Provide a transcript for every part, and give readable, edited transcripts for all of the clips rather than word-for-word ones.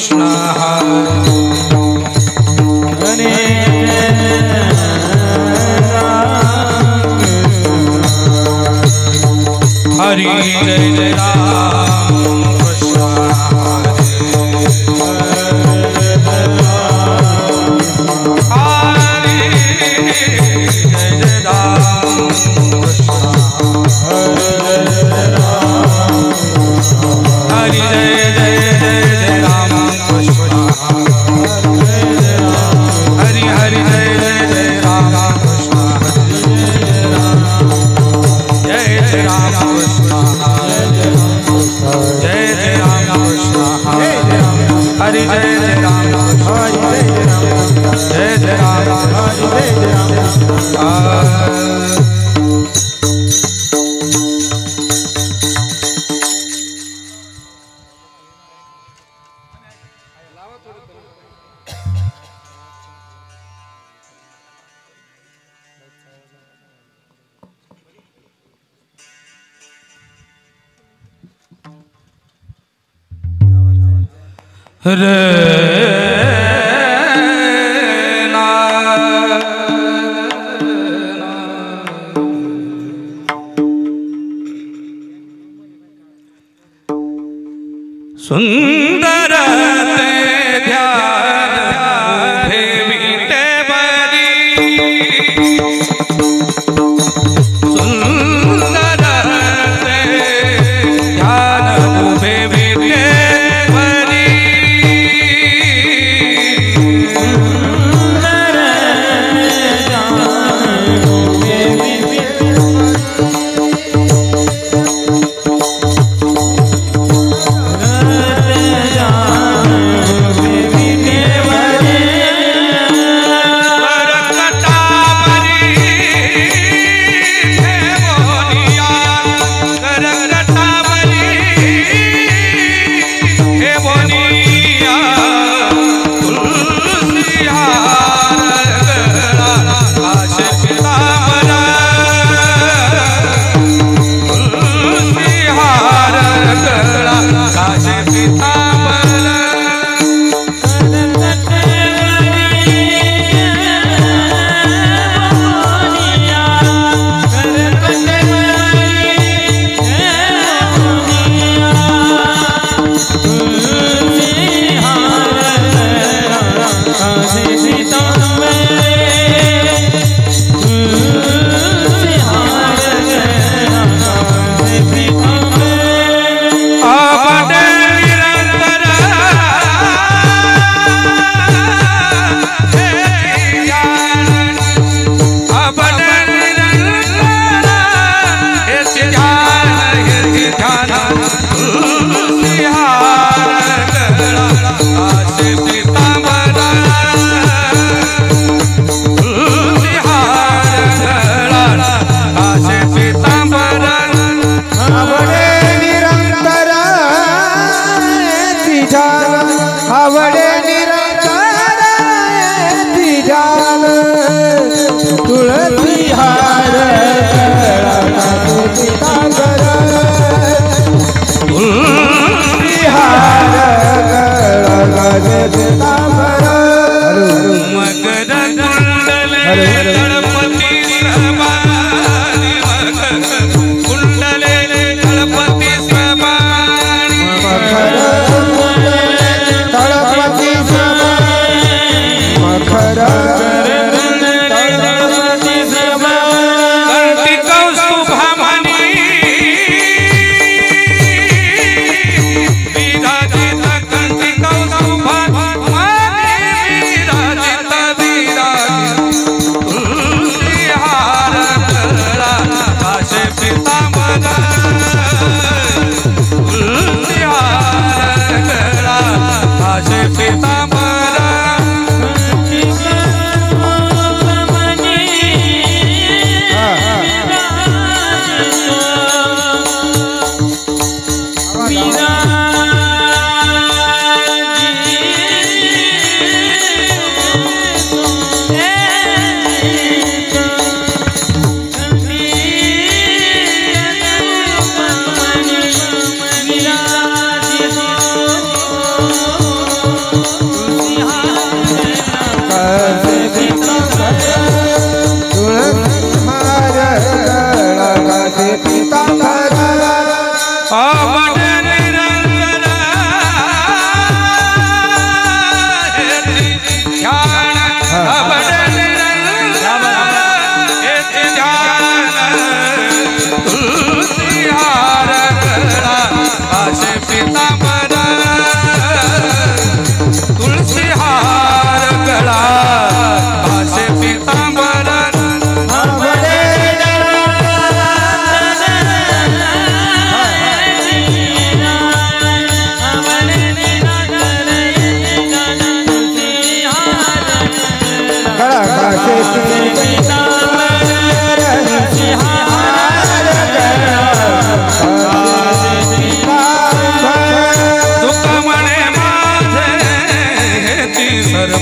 कृष्ण हरे जय जय राम कृष्ण सुंदर ध्यान भेविते बरी सुंदर ध्यान भेविते बरी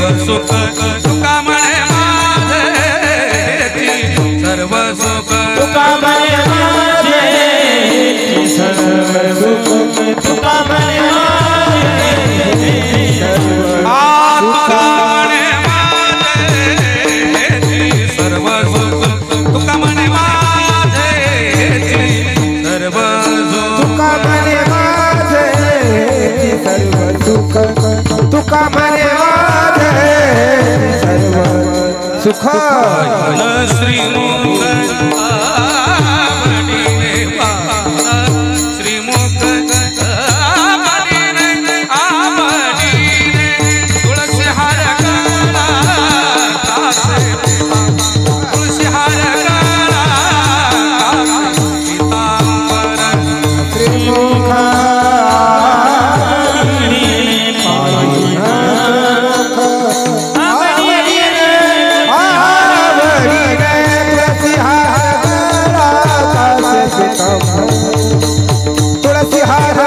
सुख तुका म्हणे माझेची सर्व सुख तुका म्हणे माझेची सर्व सुख तुका म्हणे माझेची सर्व सुख तुका म्हणे माझेची सर्व तुका म्हणे माझेची सर्व सुख तुका म्हणे माझेची सर्व सुख श्रीमुख श्रीमुख तुळसी हार तुळसी हार श्रीमुख तुलसी हार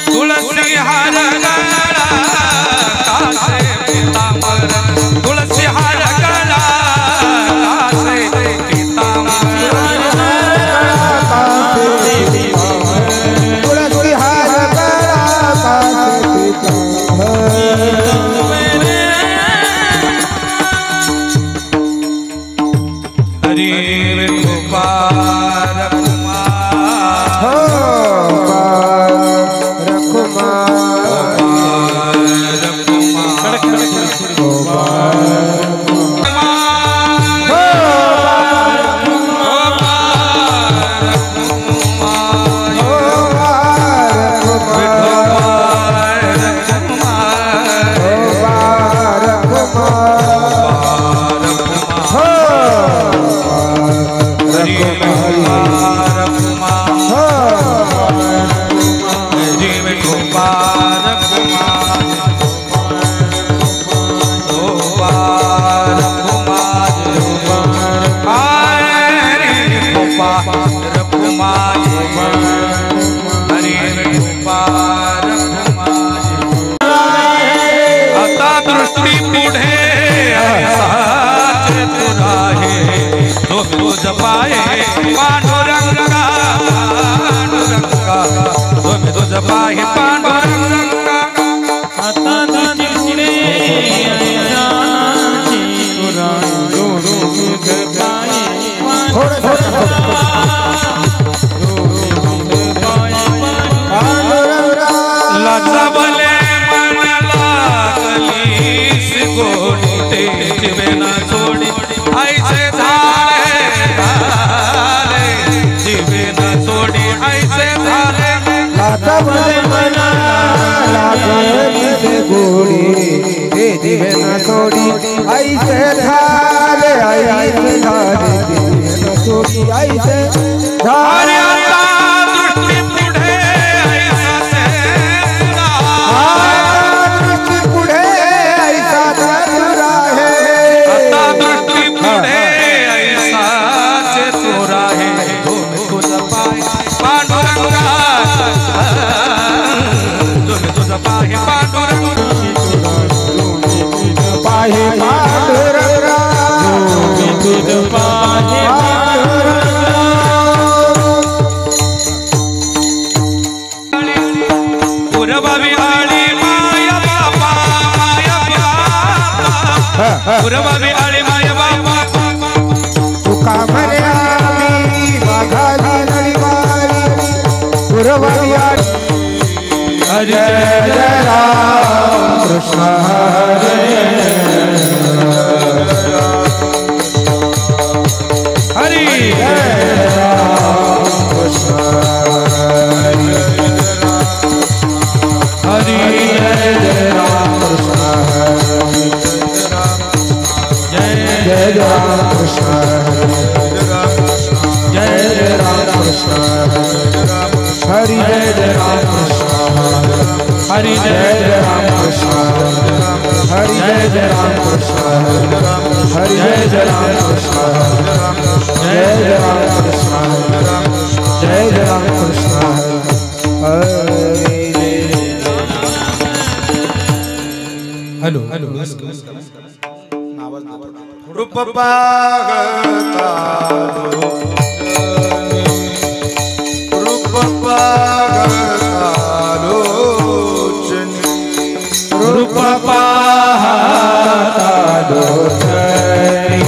तुळसी हार गळा कासे पीतांबर तुळसी हार गळा कासे पीतांबर तुलसी हार गळा कासे पीतांबर हरी गोपाल आता दृष्टी पुढे तो तुझ पाये पांडुरंगा पांडुरंगा तुम्ही तुझ पाये पांडुरंगा आता पुढे लजबले मनला कलीस गोटे जीवे न सोडी ऐसे झाले झाले जीवे न सोडी ऐसे झाले लजबले मनला कलीस गोडी जीवे न सोडी ऐसे झाले ऐसे झाले जीवे न सोडी ऐसे झाले पुरबावी आळे माय बाबा तुका म्हणे आम्ही वाघाली नळीवाली पुरबावी आळे हरे जय राम कृष्ण हरे हरी जय राम कृष्ण हरे हरे जय राम कृष्ण हरे हरि जय जय राम कृष्ण हरि जय जय राम कृष्ण हरि जय जय राम कृष्ण हरि जय जय राम कृष्ण जय जय राम कृष्ण जय जय राम कृष्ण हरि हेलो रूप पागता रूप पागता लोचनी रूप पाहता लोचनी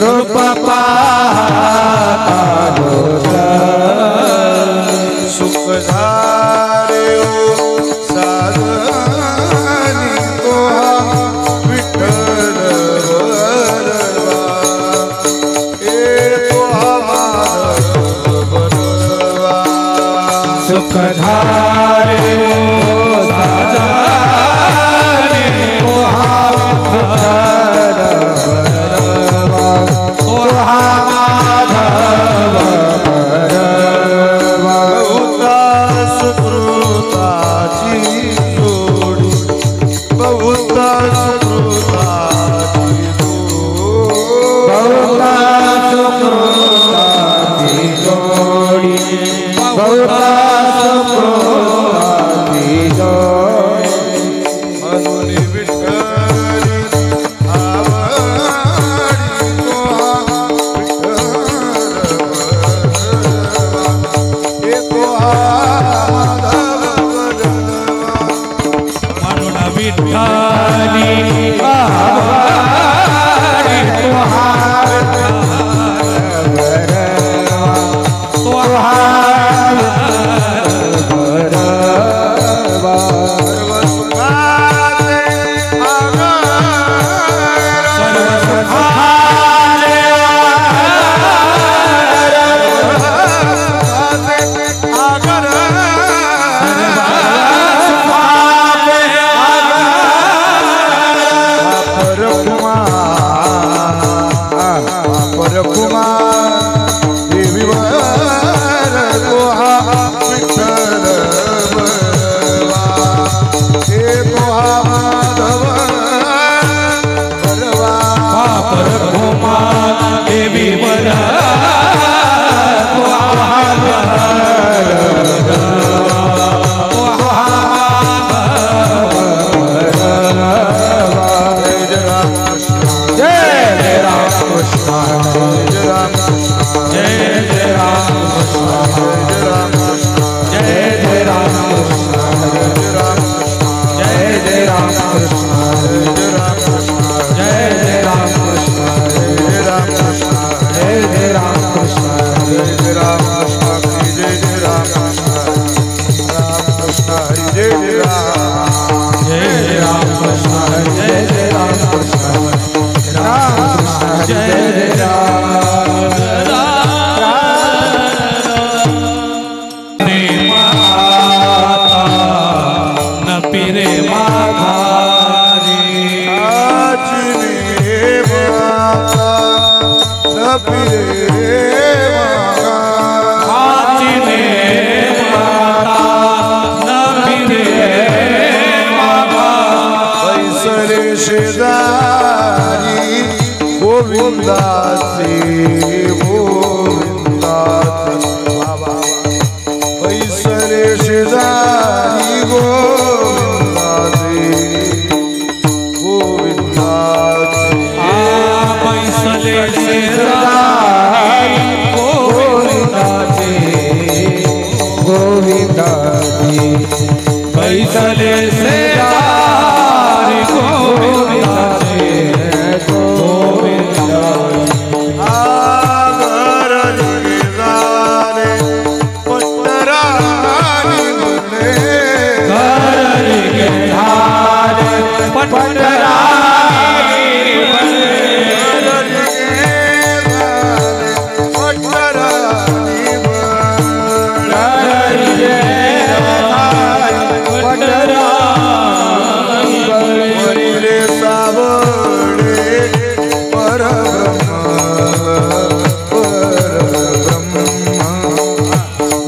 रूप पाहता लोचनी सुखधारे साधनी तो विठ्ठल वरवा हे तो माधव वरवा सुखधारे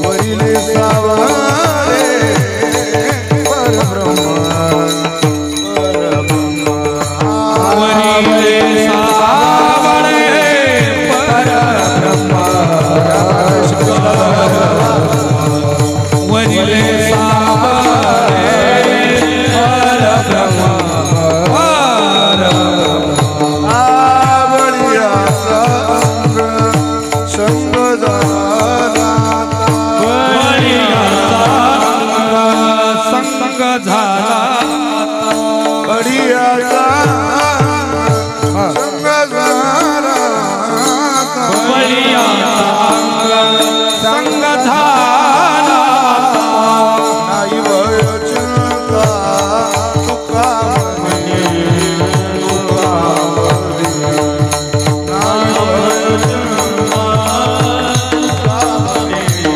वरिले सावळे झाला बडियाचा संग झाला बळीयाचा संग झाला नाही वचनता तुका म्हणे तुका म्हणे नाही वचनता तुका म्हणे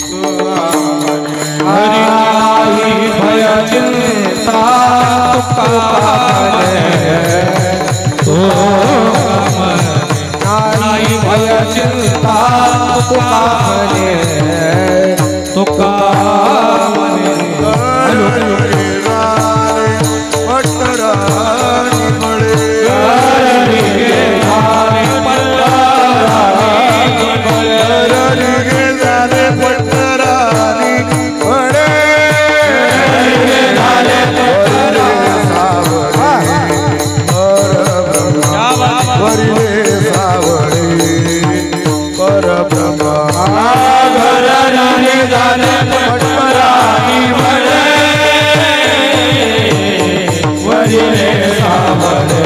तुका म्हणे हरी भय चिंता तुका नाही भय चिंता तुका तुका पटरानी बळे झाले पटरानी बळे वरिले सावळे परब्रह्मा घराने झाले पटरानी बळे वरिले सावळे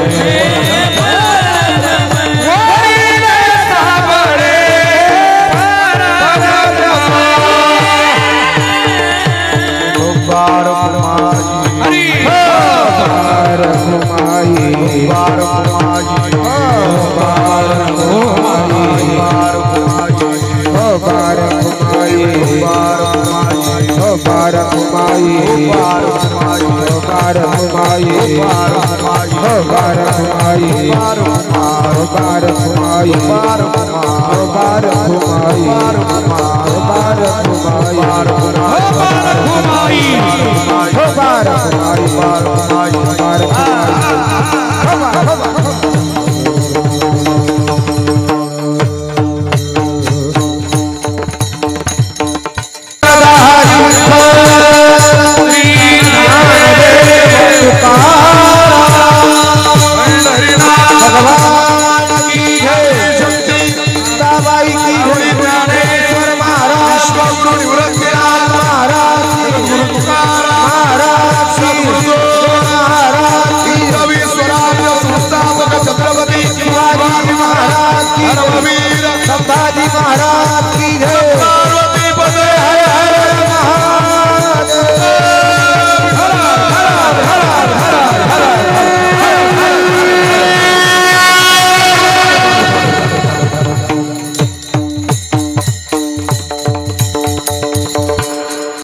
बार